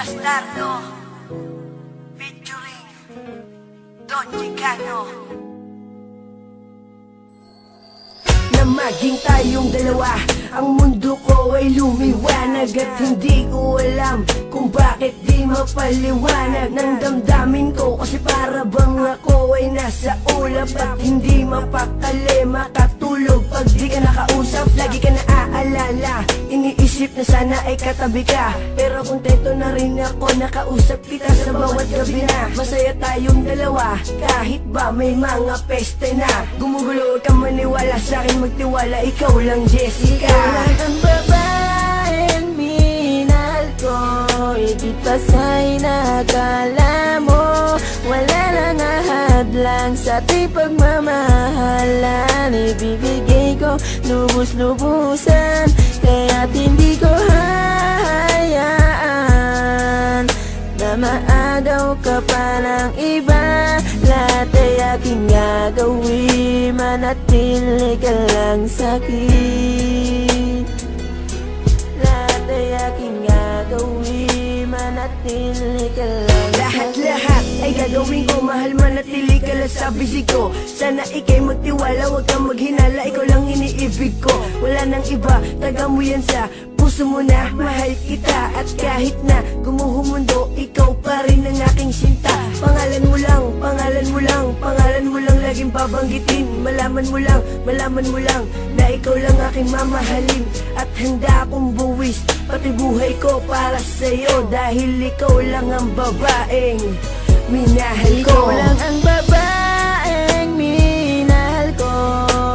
Bastardo featuring Don Chicano. Na maging tayong dalawa, ang mundo ko ay lumiwanag. At hindi ko alam kung bakit di mapaliwanag ng damdamin ko. Kasi para bang ako ay nasa ulap at hindi mapakali makatulog. Pag di ka nakausap, lagi ka naaalala. Iniisip na sana ay katabi ka, pero kontento na rin ako nakausap kita sa bawat gabi na. Masaya tayong dalawa, kahit ba may mga peste na. Gumugulo ka maniwala sa akin, magtiwala, ikaw lang Jessica. Ikaw lang ang babaeng minahal ko, higit pa sa'y nakala mo. Wala nang ahadlang sa ating pagmamahalan. Ibibigay ko lubos-lubusan, kaya't hindi ko hahayaan na maagaw ka pa ng iba. Lahat ay aking gagawin, manatili ka lang sa'kin. Lahat ay aking gagawin, manatili ka lang sa'kin. Lahat ay gagawin ko, mahal manatili ka lang sa bisig ko. Sana ikay magtiwala, huwag kang maghinala, ikaw lang iniibig ko. Wala nang iba, taga mo yan sa puso mo na, mahal kita. At kahit na gumuho mundo, ikaw pa rin ang aking sinta. Pangalan mo lang, pangalan mo lang, pangalan mo lang laging babanggitin. Malaman mo lang na ikaw lang aking mamahalin. At handa akong buwis pati buhay ko para sa'yo, dahil ikaw lang ang babaeng minahal ko. Ikaw lang ang babaeng minahal ko,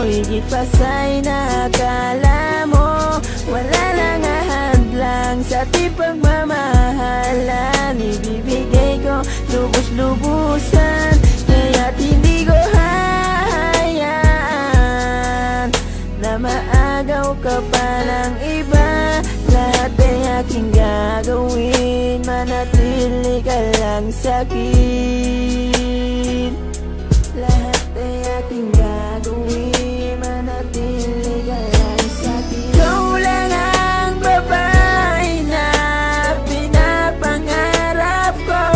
higit pa sa'y nakala mo. Wala nang ahadlang sa ating pagmamahalan. Ibibigay ko lubos-lubusan, kaya't hindi ko hahayaan na maagaw ka pa ng iba. Lahat ay aking gagawin, manatili ka lang sa'kin. Lahat ay aking gagawin, manatili ka lang sa'kin. Ikaw lang ang babae na pinapangarap ko.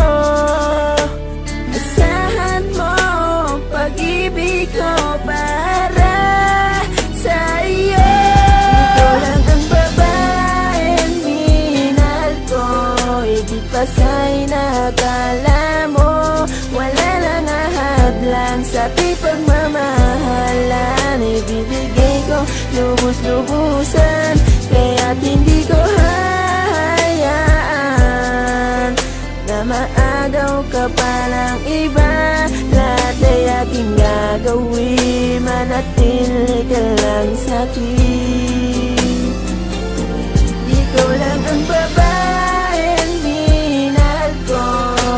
Asahan mo pag-ibig ko para sa iyo. Ikaw lang ang babaeng minahal ko, higit pa sa'y nakala mo. Wala nang ahadlang sa ating pagmamahalan. Ibibigay ko lubos-lubusan, kaya't hindi ko hahayaan na maagaw ka pa ng iba. Lahat ay aking gagawin, manatili ka lang sa'kin. Ikaw lang ang babaeng minahal ko,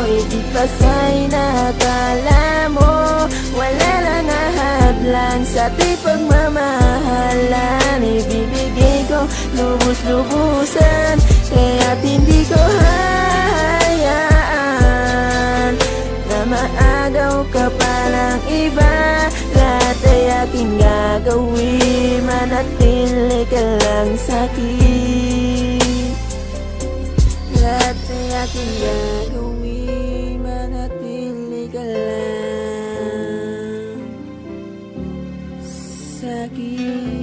higit pa sa'y nakala mo. Wala nang ahadlang sa ating pagmamahalan. Ibibigay ko lubos-lubusan, kaya't hindi ko hahayaan na maagaw ka pa ng iba. Lahat ay aking gagawin, manatili ka lang sa'kin. Lahat ay aking gagawin, manatili ka lang sa'kin.